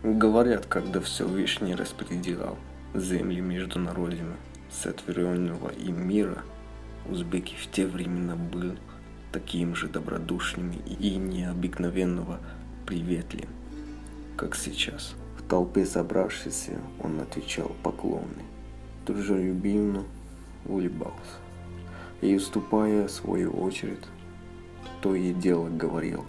Говорят, когда Всевышний распределял земли между народами сотворенного им мира, узбеки в те времена были таким же добродушными и необыкновенного приветливым, как сейчас. В толпе собравшихся он отвечал поклоны, дружелюбно улыбался и, уступая свою очередь, то и дело говорил: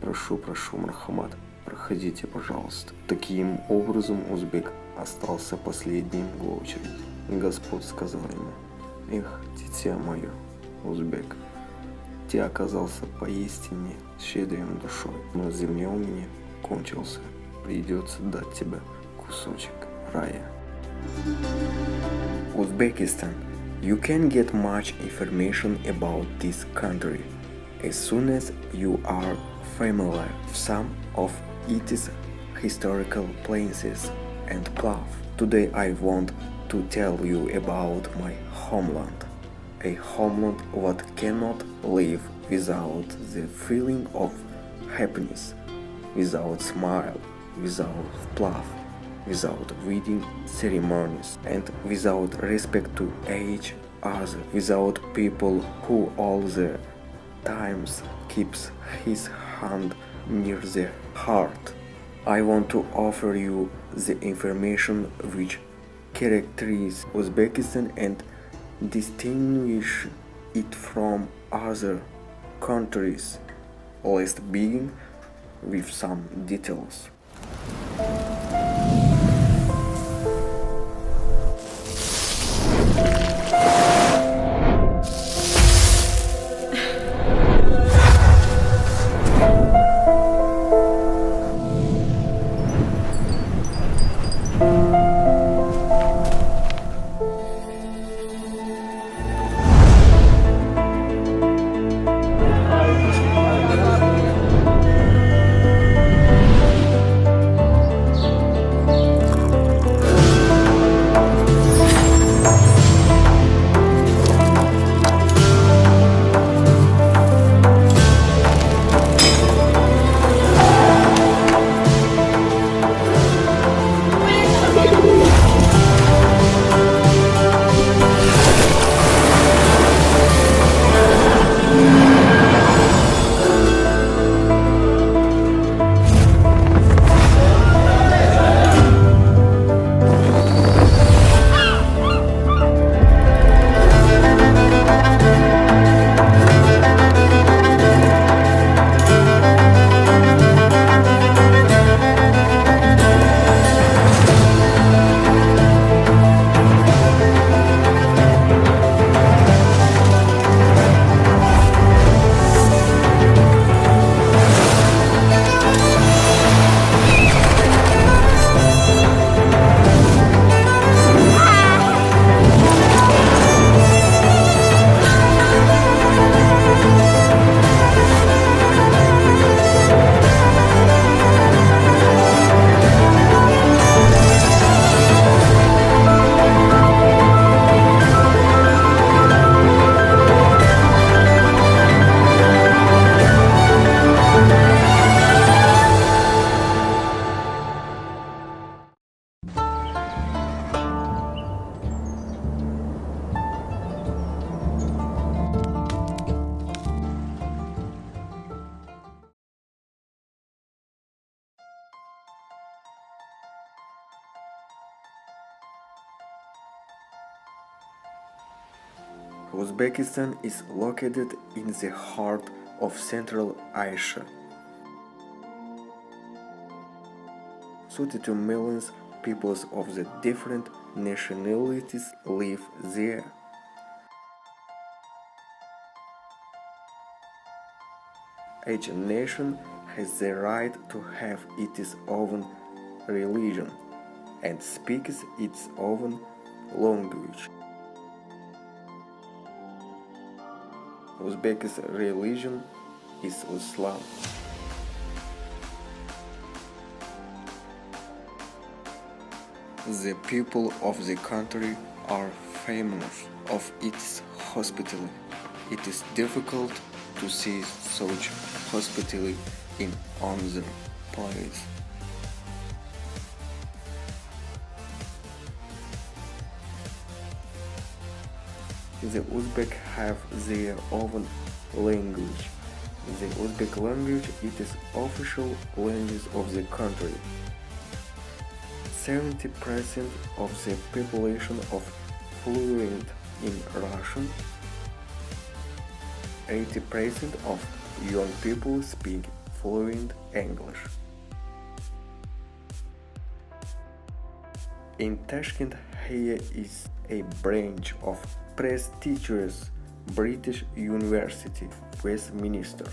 прошу, мархамат, проходите, пожалуйста. Таким образом узбек остался последним в очереди. Господь сказал ему: эх, дитя мое, узбек, ты оказался поистине щедрым душой, но земля у меня кончился, придется дать тебе кусочек рая. Uzbekistan. You can get much information about this country as soon as you are familiar with some of its historical places and pilaf. Today I want to tell you about my homeland, a homeland that cannot live without the feeling of happiness, without smile, without pilaf, without wedding ceremonies, and without respect to each other, without people who all the times keeps his hand near the heart. I want to offer you the information which characterizes Uzbekistan and distinguish it from other countries. Let's begin with some details. Uzbekistan is located in the heart of Central Asia. 32 million peoples of the different nationalities live there. Each nation has the right to have its own religion and speaks its own language. Uzbek's religion is Islam. The people of the country are famous of its hospitality. It is difficult to see such hospitality in other places. the Uzbek have their own language. The Uzbek language it is official language of the country. 70% of the population of fluent in Russian. 80% of young people speak fluent English. In Tashkent, here is a branch of prestigious British University, Westminster.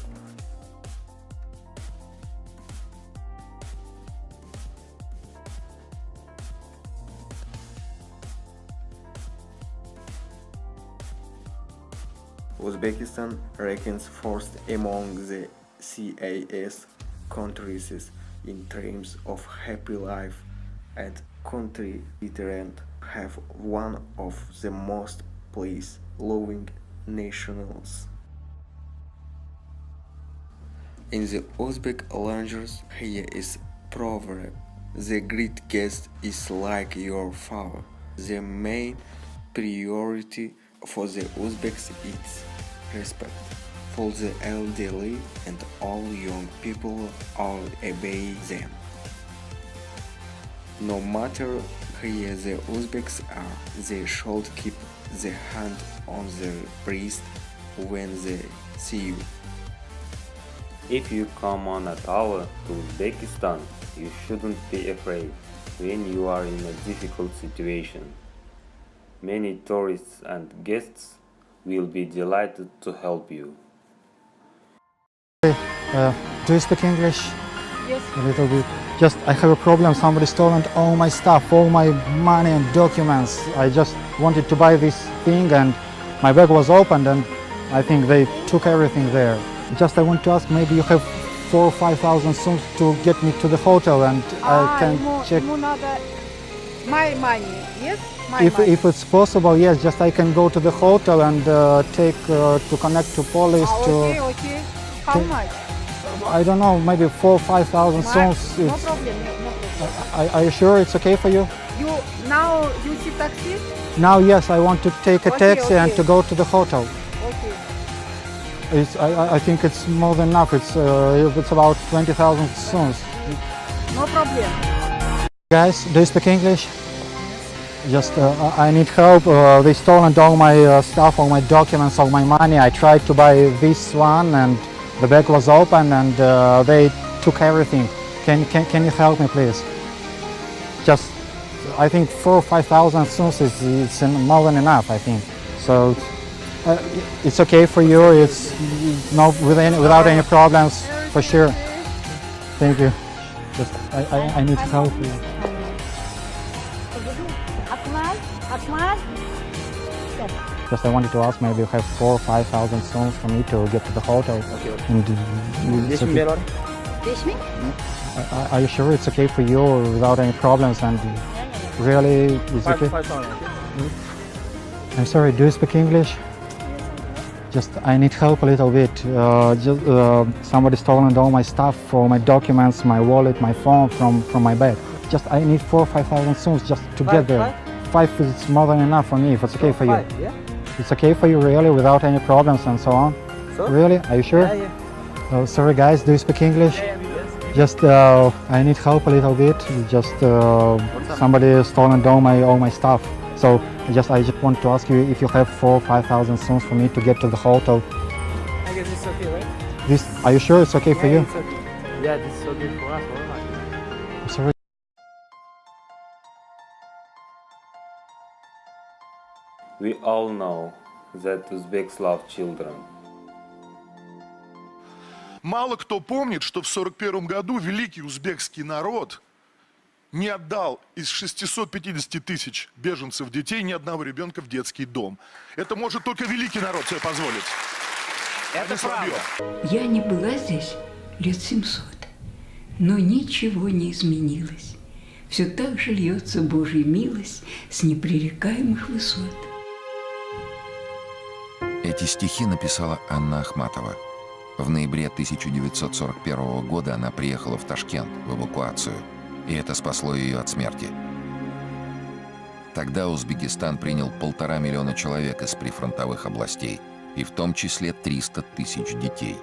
Uzbekistan ranks first among the CIS countries in terms of happy life, and country veterans have one of the most peace-loving nationals. In the Uzbek language, here is proverb: the great guest is like your father. The main priority for the Uzbeks is respect for the elderly, and all young people all obey them. No matter where the Uzbeks are, they should keep the hand on their breast when they see you. If you come on at all to Uzbekistan, you shouldn't be afraid when you are in a difficult situation. Many tourists and guests will be delighted to help you. Do you speak English? Yes. A little bit. Just, I have a problem. Somebody stolen all my stuff, all my money and documents. I just wanted to buy this thing and my bag was opened and I think they took everything there. Just I want to ask, maybe you have 4,000 or 5,000 soon to get me to the hotel and I can check. Ему надо my money, yes? My money. If it's possible, yes, just I can go to the hotel and take to connect to police. Okay. How much? I don't know, maybe 4,000 or 5,000 soons. No problem, no problem. Are you sure it's okay for you? Now you see taxi? Now, yes, I want to take a taxi and to go to the hotel. Okay. I think it's more than enough. It's about 20,000 soons. No problem. Guys, do you speak English? Just I need help. They stolen all my stuff, all my documents, all my money. I tried to buy this one and the bag was open and they took everything. Can you help me, please? Just, I think 4,000 or 5,000 soons is more than enough, I think. So it's okay for you. It's without any problems, for sure. Thank you. Just I need help. Just I wanted to ask, maybe you have 4,000 or 5,000 soons for me to get to the hotel. Okay. And, are you sure it's okay for you without any problems and really it's okay? 5,000. I'm sorry, do you speak English? Just I need help a little bit. Somebody stolen all my stuff, all my documents, my wallet, my phone from my bag. Just I need 4,000 or 5,000 soons just to get there. 5 is more than enough for me if it's okay for you. 5, yeah? It's okay for you really without any problems and so on? So? Really? Are you sure? Yeah. Sorry guys, do you speak English? Yes. Just I need help a little bit. Just somebody stolen all my stuff. So I just want to ask you if you have 4,000 or 5,000 soons for me to get to the hotel. I guess it's okay, right? Are you sure it's okay for you? It's okay. Yeah, this is okay for us. I'm sorry. We all know that Uzbeks love children. Мало кто помнит, что в 1941 году великий узбекский народ не отдал из 650 тысяч беженцев детей ни одного ребенка в детский дом. Это может только великий народ себе позволить. Это правда. Я не была здесь лет 700, но ничего не изменилось. Все так же льется Божья милость с непререкаемых высот. Эти стихи написала Анна Ахматова. В ноябре 1941 года она приехала в Ташкент в эвакуацию, и это спасло ее от смерти. Тогда Узбекистан принял 1,5 миллиона человек из прифронтовых областей, и в том числе 300 тысяч детей.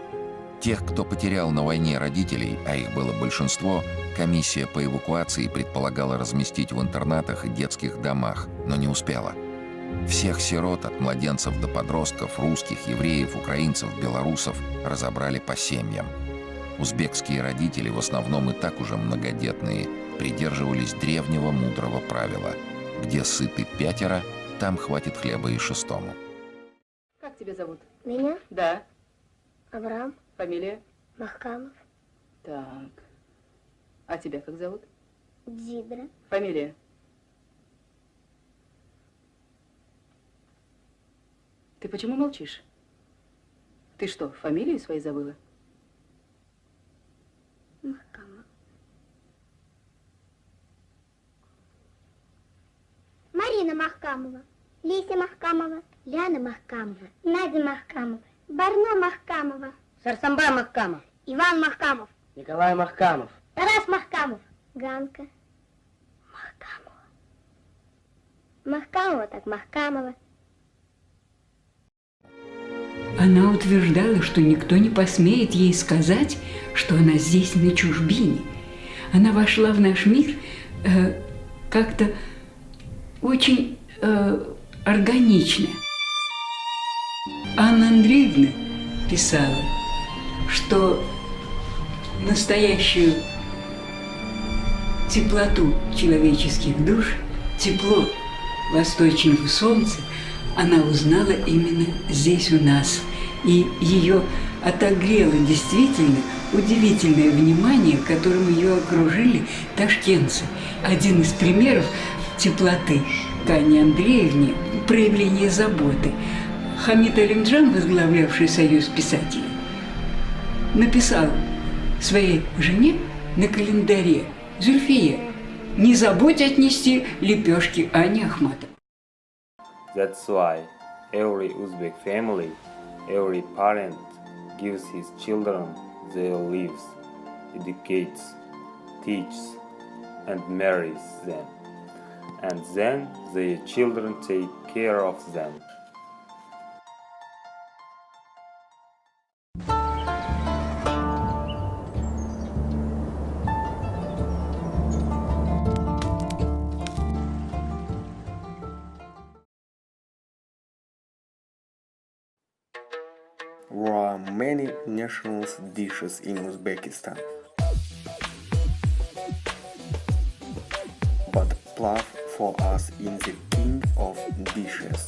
Тех, кто потерял на войне родителей, а их было большинство, комиссия по эвакуации предполагала разместить в интернатах и детских домах, но не успела. Всех сирот, от младенцев до подростков, русских, евреев, украинцев, белорусов, разобрали по семьям. Узбекские родители, в основном и так уже многодетные, придерживались древнего мудрого правила: где сыты 5, там хватит хлеба и 6-му. Как тебя зовут? Меня? Да. Авраам Фамилия? Махкамов. Так. А тебя как зовут? Дзидра. Фамилия? Ты почему молчишь? Ты что, фамилию свою забыла? Махкамов. Марина Махкамова. Леся Махкамова. Ляна Махкамова. Надя Махкамова. Барно Махкамова. Сарсамба Махкамов. Иван Махкамов. Николай Махкамов. Тарас Махкамов. Ганка. Махкамова. Махкамова так Махкамова. Она утверждала, что никто не посмеет ей сказать, что она здесь на чужбине. Она вошла в наш мир как-то очень органично. Анна Андреевна писала, что настоящую теплоту человеческих душ, тепло восточного солнца она узнала именно здесь у нас. И ее отогрело действительно удивительное внимание, которым ее окружили ташкентцы. Один из примеров теплоты к Анне Андреевне – проявление заботы. Хамид Алимджан, возглавлявший союз писателей, написал своей жене на календаре: «Зульфия, не забудь отнести лепешки Ане Ахматовой». That's why every Uzbek family, every parent gives his children their lives, educates, teaches, and marries them. And then their children take care of them. There are many national dishes in Uzbekistan, but pilaf for us is the king of dishes.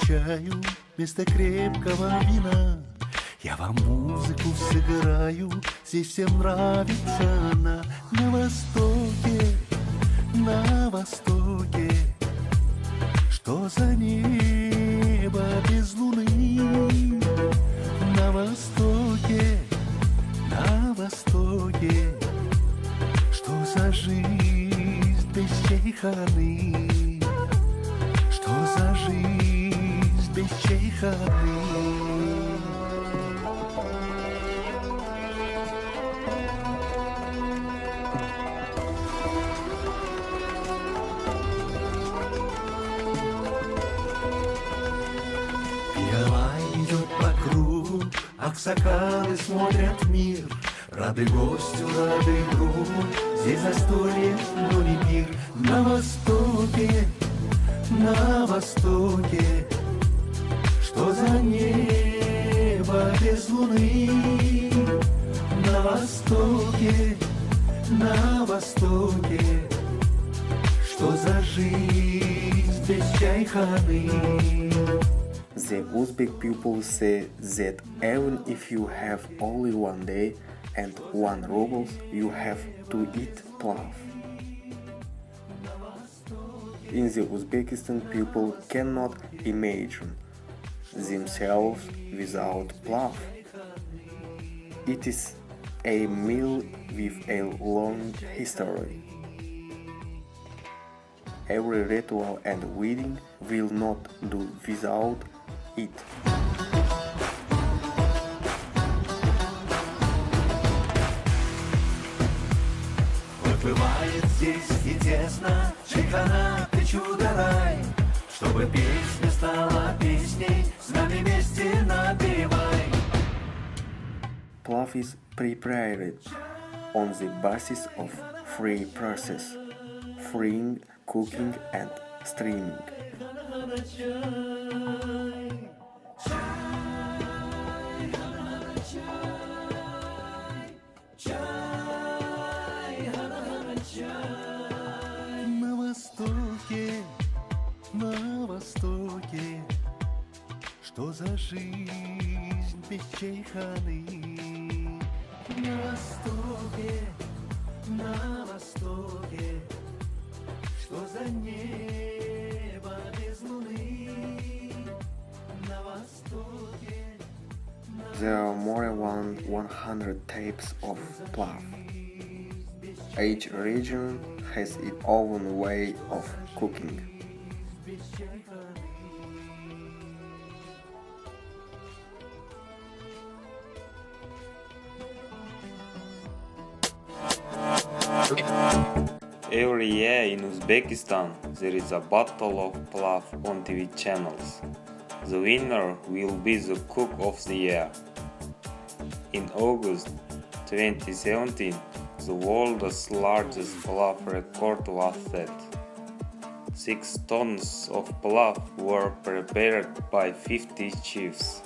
Чаю вместо крепкого вина. Я вам музыку сыграю, здесь всем нравится она. На востоке, что за небо без луны? На востоке, что за жизнь без чайханы? Что за жизнь без чайханы? Пиала идет по кругу, аксакалы смотрят в мир. Рады гостю, рады другу, здесь застолье, но не пир. На востоке, что за небо без луны? На востоке, что за жизнь без чайханы? The Uzbek people say that even if you have only one day and 1 ruble, you have to eat pilaf. In the Uzbekistan, people cannot imagine themselves without pilaf. It is a meal with a long history. Every ritual and wedding will not do without it. Вот бывает здесь и тесно, чайхана, ты чудо-рай. Чтобы песня стала песней, с нами вместе напевай. Pilaf is prepared on the basis of three processes: frying, cooking, and steaming. На востоке, что за жизнь без чайханы? На востоке, что за небо без луны? На востоке. There are more than 100 types of pilaf. Each region has its own way of cooking. Every year in Uzbekistan there is a battle of pilaf on TV channels. The winner will be the cook of the year. In August 2017, the world's largest pilaf record was set. 6 tons of pilaf were prepared by 50 chefs.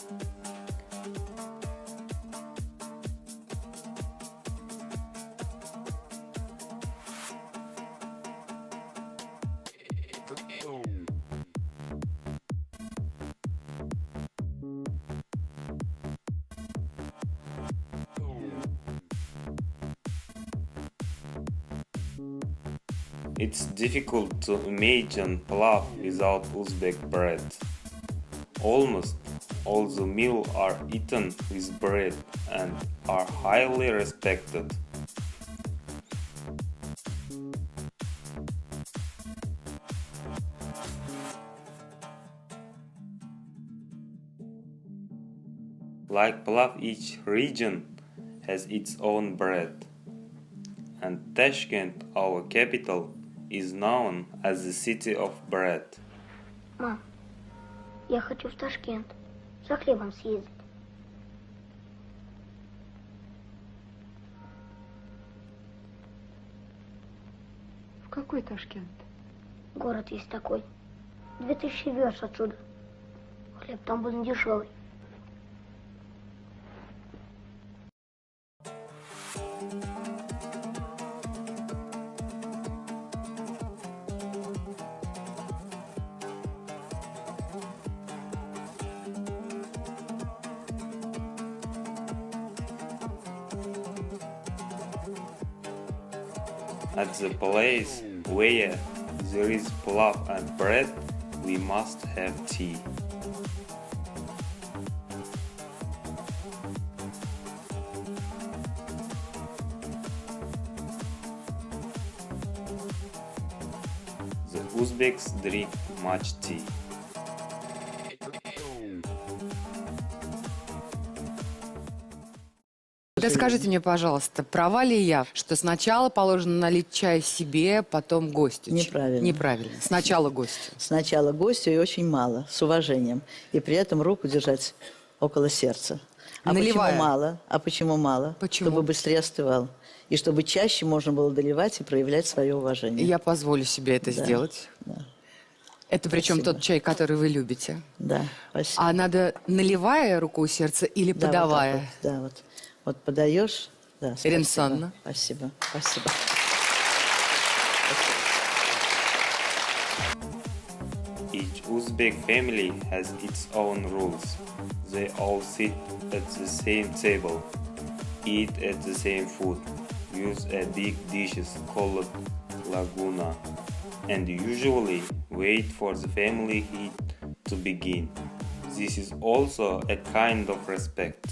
It's difficult to imagine pilaf without Uzbek bread. Almost all the meals are eaten with bread and are highly respected. Like pilaf, each region has its own bread. And Tashkent, our capital, is known as the city of bread. Мам, я хочу в Ташкент за хлебом съездить. В какой Ташкент? Город есть такой. 2000 верст отсюда. Хлеб там будет дешевый. At the place where there is pilaf and bread, we must have tea. The Uzbeks drink much tea. Скажите мне, пожалуйста, права ли я, что сначала положено налить чай себе, потом гостю? Неправильно. Неправильно. Сначала гостю. Сначала гостю и очень мало, с уважением. И при этом руку держать около сердца. А Наливая. почему мало? А почему мало? Почему? Чтобы быстрее остывал. И чтобы чаще можно было доливать и проявлять свое уважение. Я позволю себе это сделать. Да. Это причем Спасибо. тот чай, который вы любите. Да, спасибо. А надо наливая руку у сердца или Да, подавая? вот так вот, да, вот. Вот подаешь. Да, спасибо. Ирина Александровна. Спасибо, спасибо. Each Uzbek family has its own rules. They all sit at the same table, eat at the same food, use a big dishes called laguna. and usually wait for the family heat to begin. This is also a kind of respect.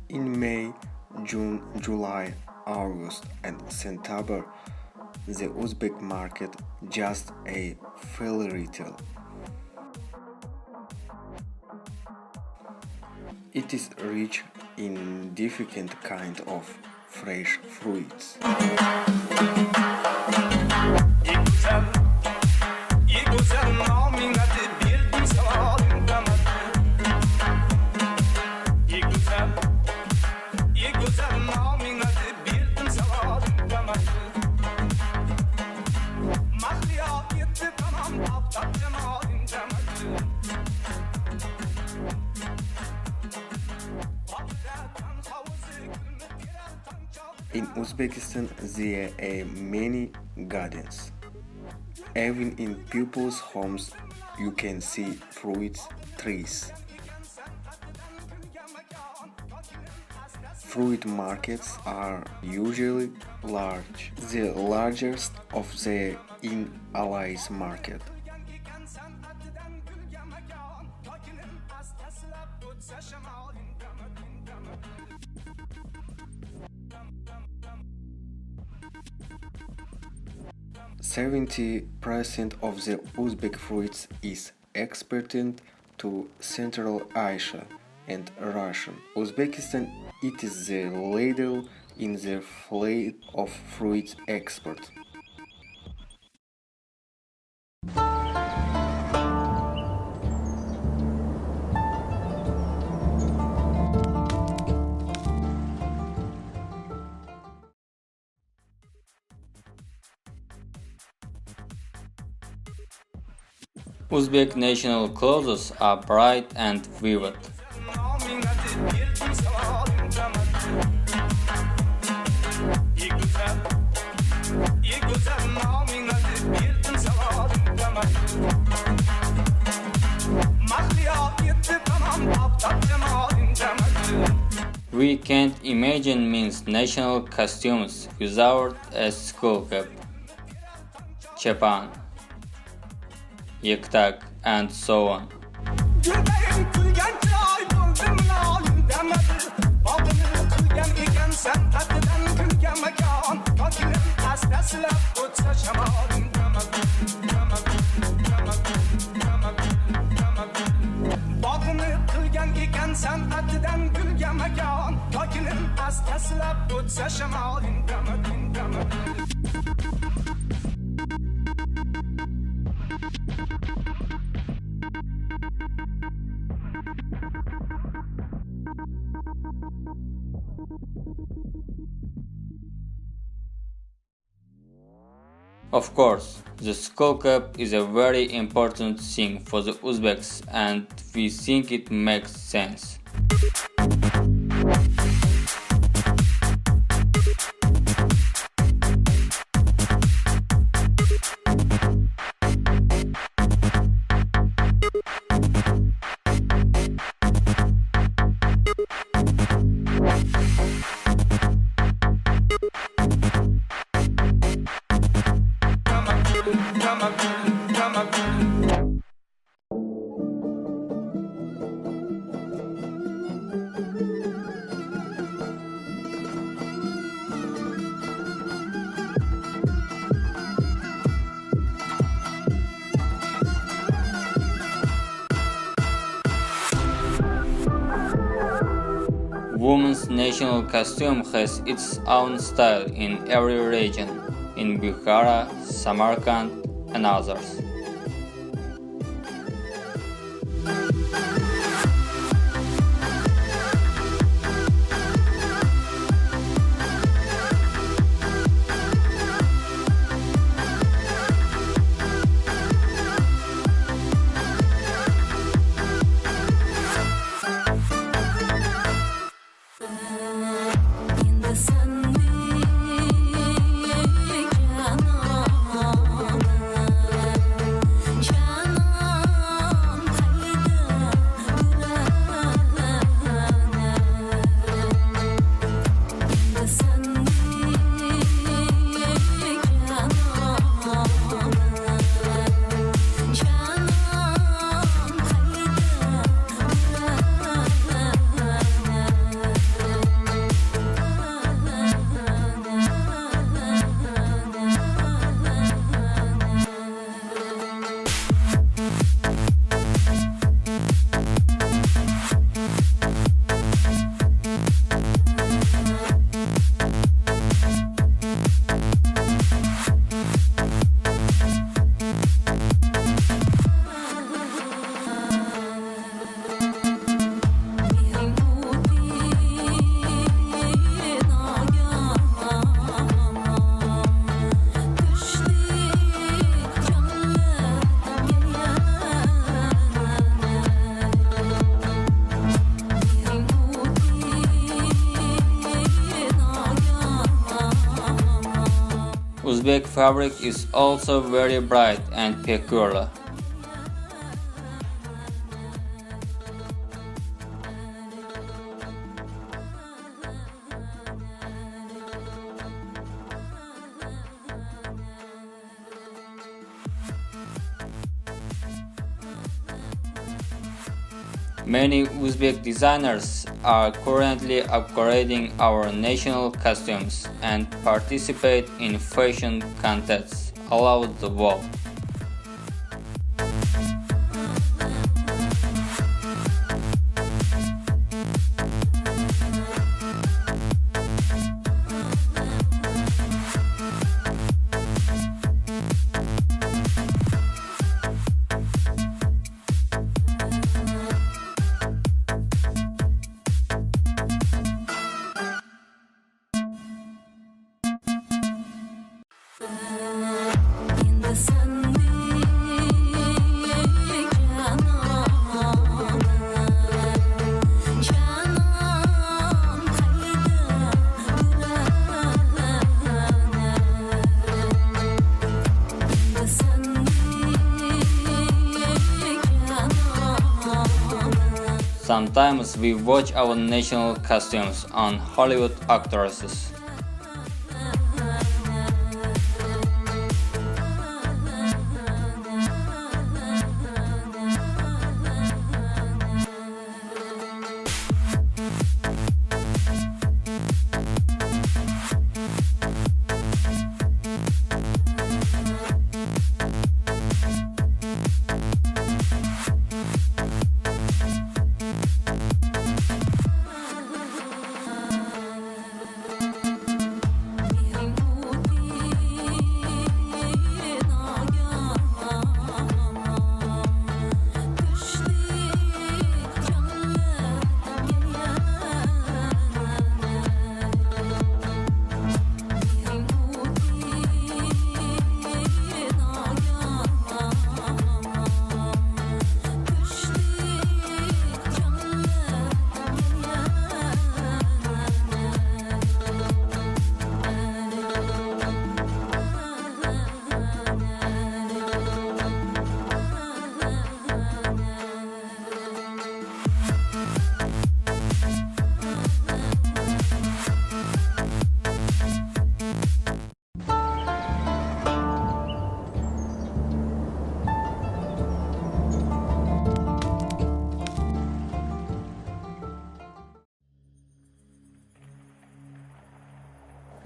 In May, June, July, August and September, the Uzbek market just a fairly retail. It is rich in different kind of fresh fruits. In Uzbekistan, there are many gardens. Even in people's homes, you can see fruit trees. Fruit markets are usually large, the largest of the in Allies market. %70 of the Uzbek fruits is exported to Central Asia and Russia. Uzbekistan it is the leader in the fleet of fruit export. Uzbek national clothes are bright and vivid. We can't imagine means national costumes without a skull cap, chapan, yaktak, and so on. Of course, the skull cap is a very important thing for the Uzbeks and we think it makes sense. Women's national costume has its own style in every region, in Bukhara, Samarkand, and others. Uzbek fabric is also very bright and peculiar. Many Uzbek designers are currently upgrading our national costumes and participate in fashion contests all over the world. Sometimes we watch our national costumes on Hollywood actresses.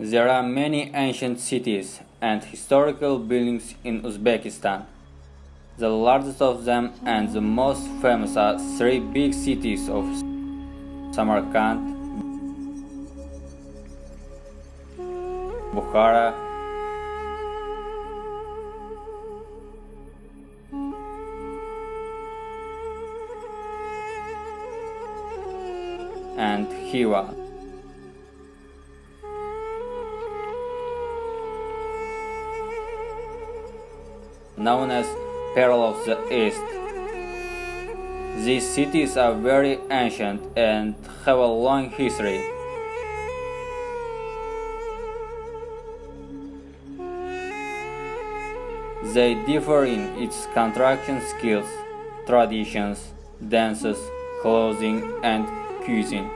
There are many ancient cities and historical buildings in Uzbekistan. The largest of them and the most famous are three big cities of Samarkand, Bukhara, and Khiva. Known as Pearl of the East. These cities are very ancient and have a long history. They differ in its construction skills, traditions, dances, clothing, and cuisine.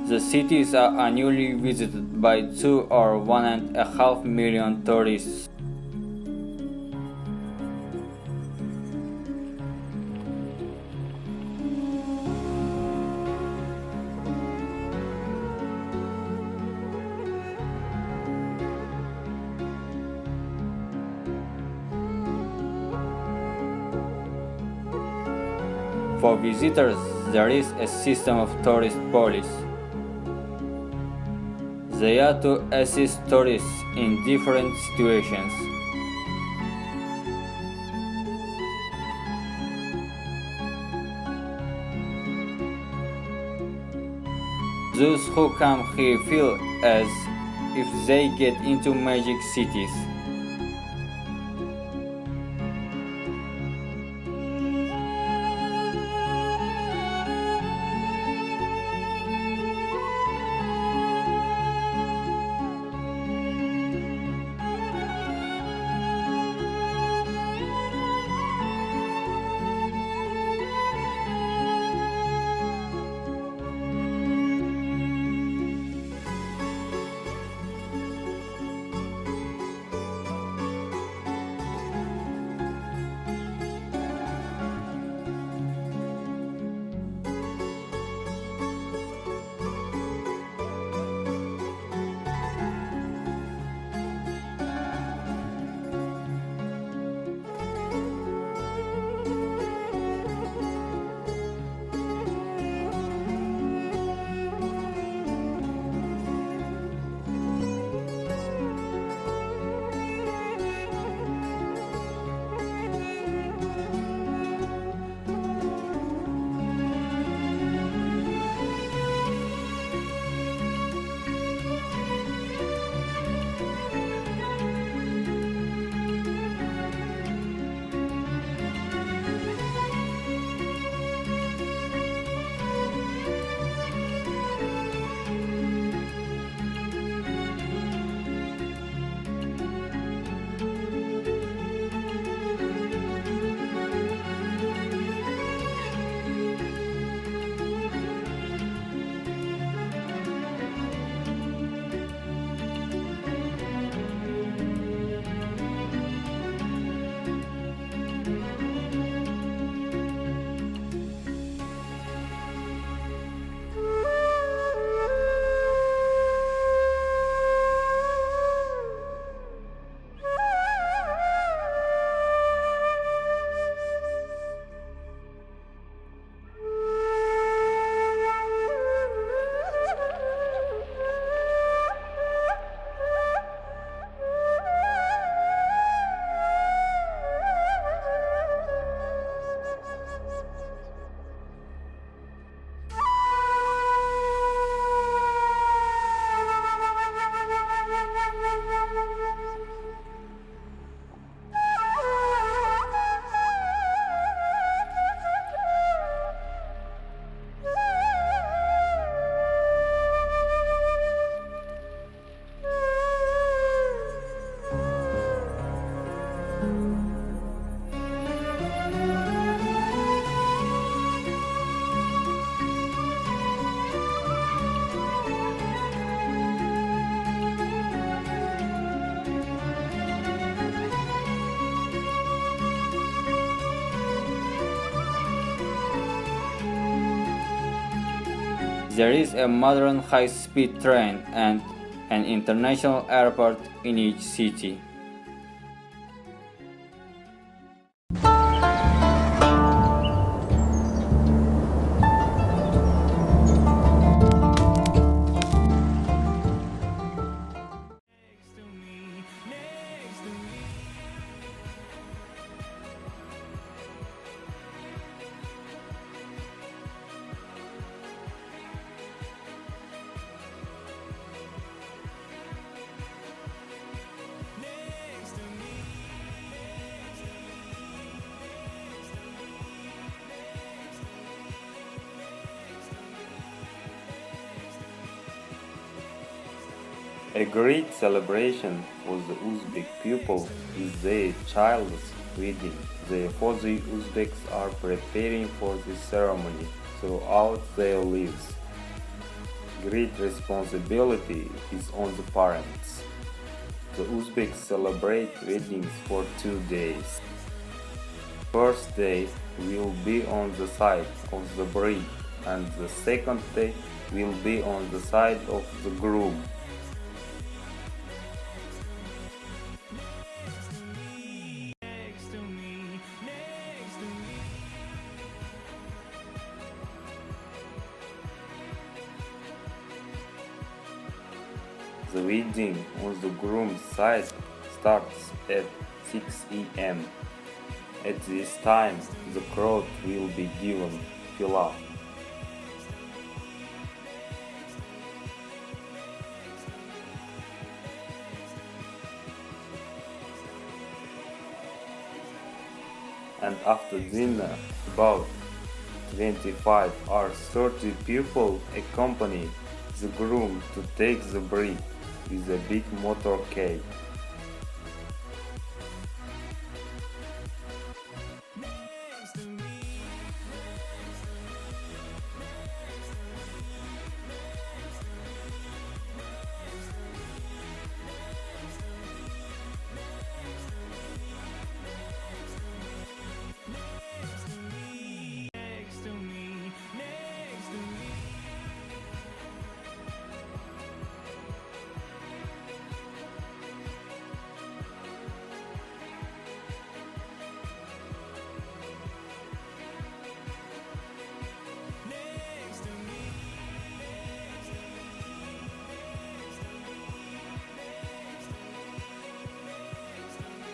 The cities are annually visited by 2 or 1.5 million tourists. For visitors, there is a system of tourist police. They are to assist tourists in different situations. Those who come here feel as if they get into magic cities. There is a modern high-speed train and an international airport in each city. A great celebration for the Uzbek people is their child's wedding. Therefore, the Uzbeks are preparing for this ceremony throughout their lives. Great responsibility is on the parents. The Uzbeks celebrate weddings for 2 days. First day will be on the side of the bride, and the second day will be on the side of the groom. The wedding on the groom's side starts at 6 a.m. At this time, the crowd will be given pilaf. And after dinner, about 25 or 30 people accompany the groom to take the bride with a big motorcade.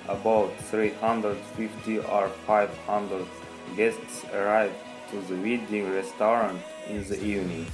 About 350 or 500 guests arrive to the wedding restaurant in the evening.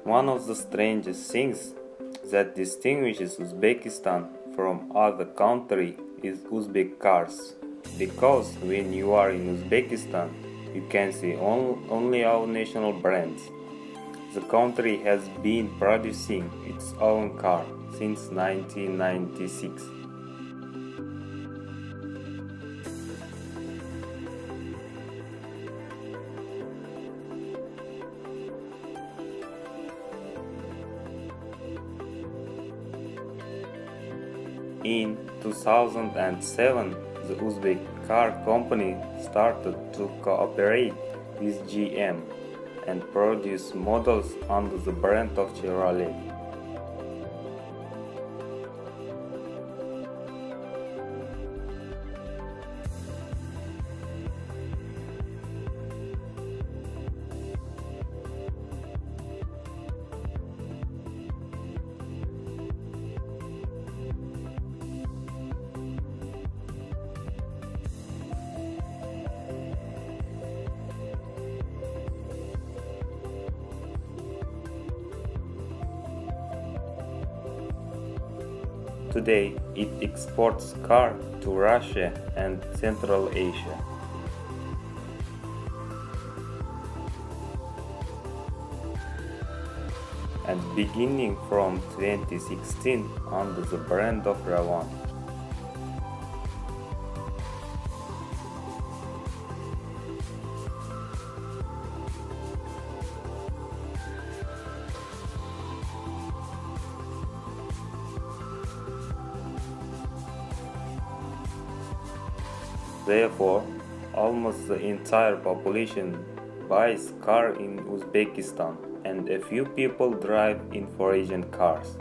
One of the strangest things that distinguishes Uzbekistan from other countries is Uzbek cars. Because when you are in Uzbekistan, you can see only our national brands. The country has been producing its own car since 1996. In 2007, the Uzbek car company started to cooperate with GM and produce models under the brand of Chevrolet. Today, it exports car to Russia and Central Asia. And beginning from 2016 under the brand of Ravan. Therefore, almost the entire population buys car in Uzbekistan, and a few people drive in foreign cars.